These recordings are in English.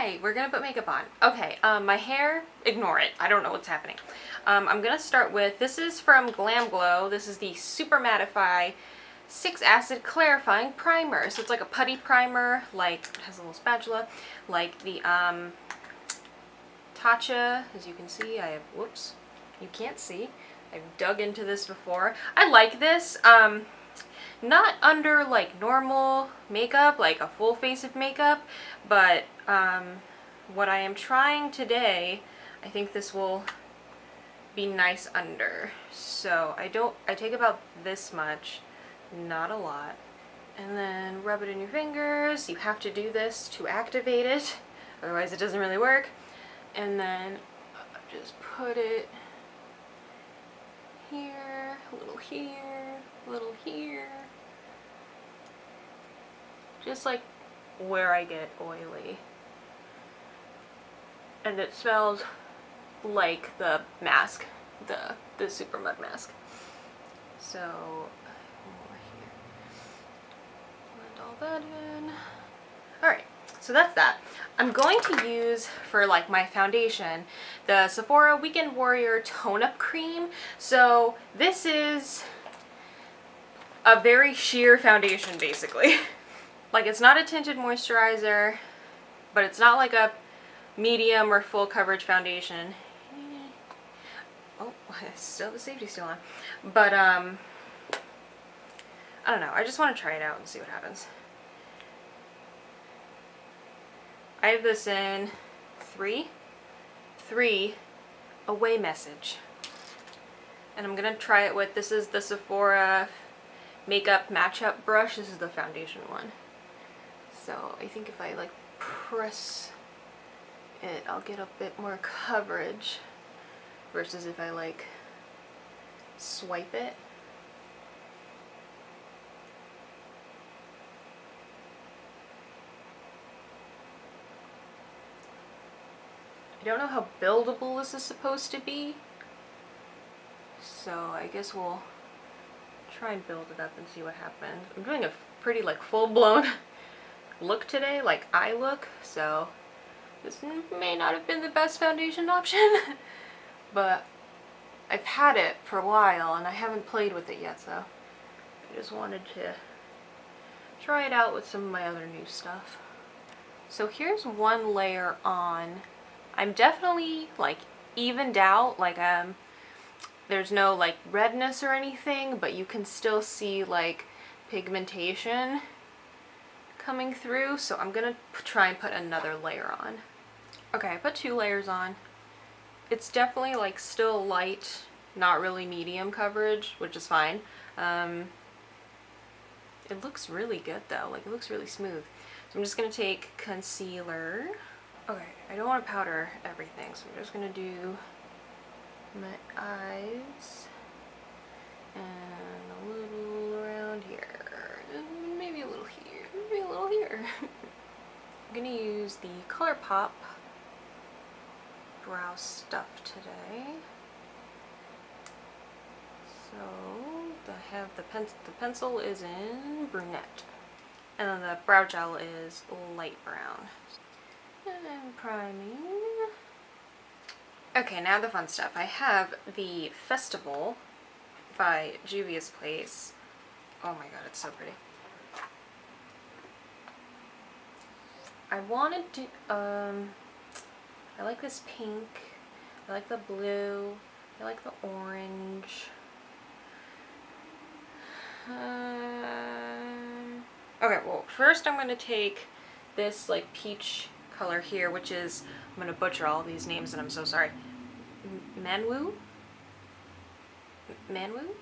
Hi, we're gonna put makeup on. Okay, my hair, ignore it. I don't know what's happening. I'm gonna start with, this is from GlamGlow. This is the SuperMattify 6 Acid Clarifying Primer. So it's like a putty primer, like, it has a little spatula, like the, Tatcha. As you can see, I have, whoops, you can't see. I've dug into this before. I like this. Not under like normal makeup, like a full face of makeup, but what I am trying today, I think this will be nice under. So I take about this much, not a lot, and then rub it in your fingers. You have to do this to activate it, otherwise it doesn't really work. And then just put it here, a little here, a little here. Just like where I get oily. And it smells like the mask, the Super Mud mask. So, over here. Blend all that in. Alright, so that's that. I'm going to use, for like my foundation, the Sephora Weekend Warrior Tone Up Cream. So this is a very sheer foundation, basically. Like, it's not a tinted moisturizer, but it's not like a medium or full coverage foundation. Oh, I still have the safety seal on. But, I don't know. I just want to try it out and see what happens. I have this in 3, away message. And I'm going to try it with, this is the Sephora Makeup Match-Up Brush. This is the foundation one. So I think if I like press it, I'll get a bit more coverage versus if I like swipe it. I don't know how buildable this is supposed to be, so I guess we'll try and build it up and see what happens. I'm doing a pretty like full-blown look today, like eye look, so this may not have been the best foundation option, but I've had it for a while and I haven't played with it yet, so I just wanted to try it out with some of my other new stuff. So here's one layer on. I'm definitely like evened out, like there's no like redness or anything, but you can still see like pigmentation coming through, so I'm gonna try and put another layer on. Okay, I put 2 layers on. It's definitely like still light, not really medium coverage, which is fine. It looks really good though, like it looks really smooth. So I'm just gonna take concealer. Okay, I don't want to powder everything, so I'm just gonna do my eyes and a little around here, and maybe a little here, maybe a little here. I'm gonna use the Colourpop brow stuff today. So the pencil is in Brunette, and then the brow gel is light brown. And priming. Okay, now the fun stuff. I have the Festival by Juvia's Place. Oh my god, it's so pretty. I wanted to, I like this pink, I like the blue, I like the orange. Okay, well, first I'm going to take this like peach color here, which is, I'm going to butcher all these names and I'm so sorry. Manwu? Manwu?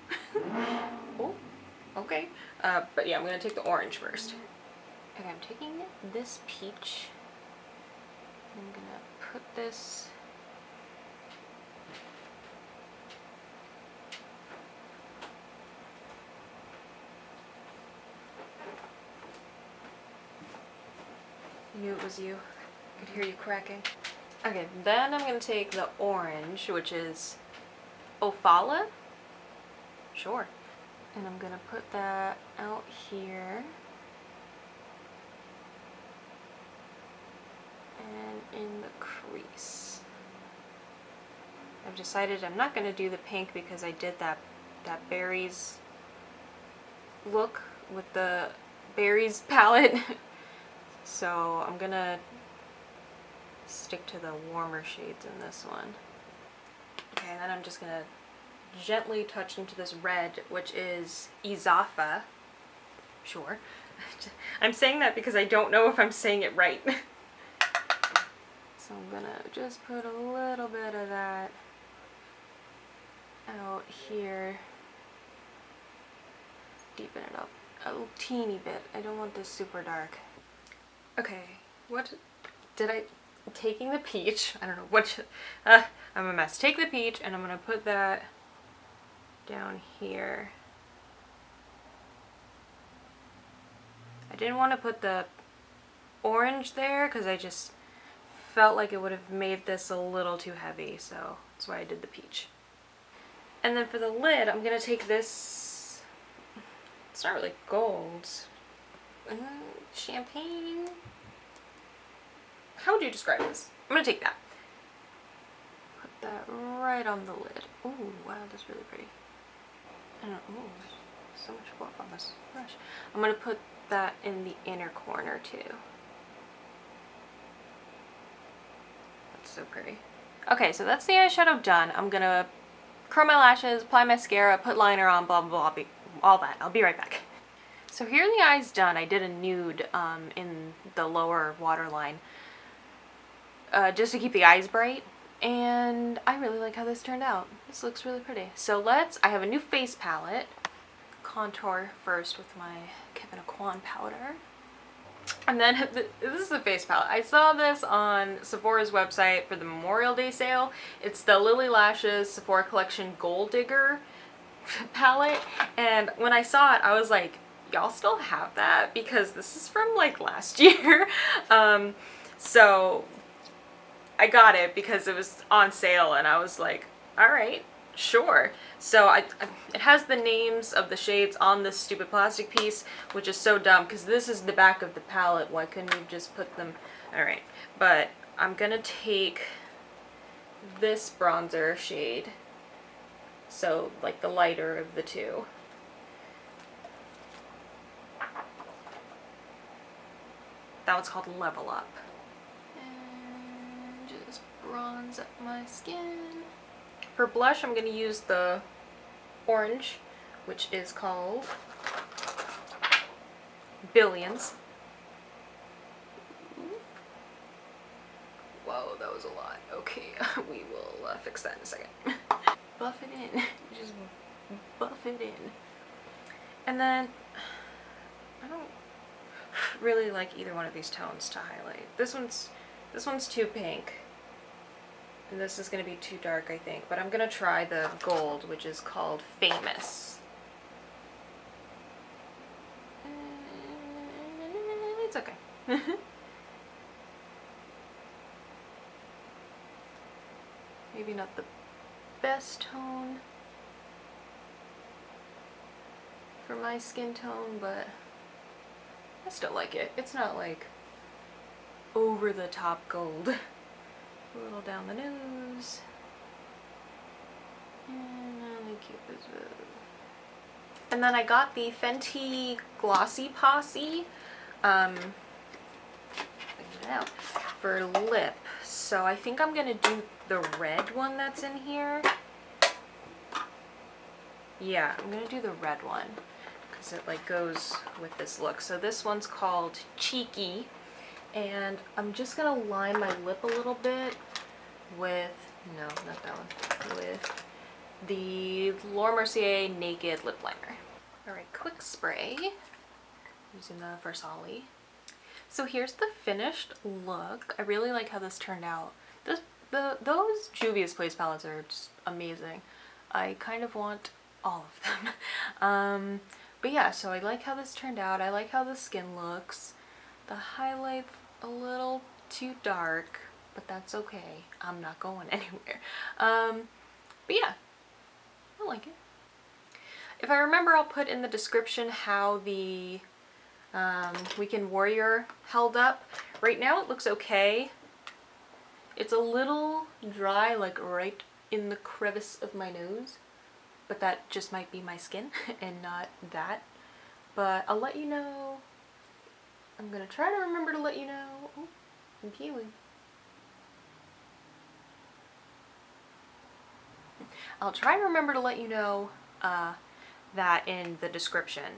Oh, okay. But yeah, I'm going to take the orange first. Okay, I'm taking this peach. I'm going to put this I knew it was you. I could hear you cracking. Okay, then I'm going to take the orange, which is Ophala. Sure. And I'm going to put that out here. And in the crease. I've decided I'm not going to do the pink because I did that berries look with the berries palette. So I'm going to stick to the warmer shades in this one. Okay, and then I'm just going to gently touch into this red, which is Izafa. Sure. I'm saying that because I don't know if I'm saying it right. So I'm gonna just put a little bit of that out here. Deepen it up a teeny bit. I don't want this super dark. Okay, what did I... Taking the peach, I don't know what... I'm a mess. Take the peach and I'm gonna put that down here. I didn't want to put the orange there because I just felt like it would have made this a little too heavy, so that's why I did the peach. And then for the lid, I'm going to take this, it's not really gold, champagne. How would you describe this? I'm going to take that. Put that right on the lid. Ooh, wow, that's really pretty. I don't know, ooh, there's so much fluff on this brush. I'm going to put that in the inner corner too. That's so pretty. Okay, so that's the eyeshadow done. I'm gonna curl my lashes, apply mascara, put liner on, blah blah blah, all that. I'll be right back. So here are the eyes done. I did a nude in the lower waterline just to keep the eyes bright, and I really like how this turned out. This looks really pretty. So I have a new face palette. Contour first with my Kevyn Aucoin powder. And then this is the face palette. I saw this on Sephora's website for the Memorial Day sale. It's the Lily Lashes Sephora Collection Gold Digger palette. And when I saw it, I was like, y'all still have that? Because this is from like last year. So I got it because it was on sale and I was like, all right. Sure. So it has the names of the shades on this stupid plastic piece, which is so dumb because this is the back of the palette. Why couldn't you just put them? Alright, but I'm gonna take this bronzer shade, so like the lighter of the two. That one's called Level Up. And just bronze up my skin. For blush, I'm going to use the orange, which is called Billions. Whoa, that was a lot. Okay, we will fix that in a second. Buff it in. Just buff it in. And then, I don't really like either one of these tones to highlight. This one's too pink. And this is going to be too dark, I think. But I'm going to try the gold, which is called Famous. It's okay. Maybe not the best tone for my skin tone, but I still like it. It's not like over the top gold. A little down the nose. And on the cupid's bow. And then I got the Fenty Glossy Posse for lip. So I think I'm gonna do the red one that's in here. Yeah, I'm gonna do the red one because it like goes with this look. So this one's called Cheeky. And I'm just gonna line my lip a little bit with, no, not that one, with the Mercier Naked Lip Liner. Alright, quick spray, using the Versali. So here's the finished look. I really like how this turned out. Those Juvia's Place palettes are just amazing. I kind of want all of them. But yeah, so I like how this turned out. I like how the skin looks. The highlight a little too dark, but that's okay. I'm not going anywhere. But yeah, I like it. If I remember, I'll put in the description how the Weekend Warrior held up. Right now it looks okay. It's a little dry, like right in the crevice of my nose, but that just might be my skin and not that. But I'll let you know. I'm gonna try to remember to let you know. Oh, I'm peeling. I'll try to remember to let you know that in the description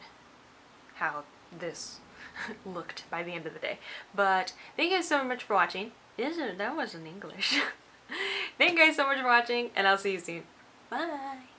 how this looked by the end of the day. But thank you guys so much for watching. That wasn't English. Thank you guys so much for watching, and I'll see you soon. Bye!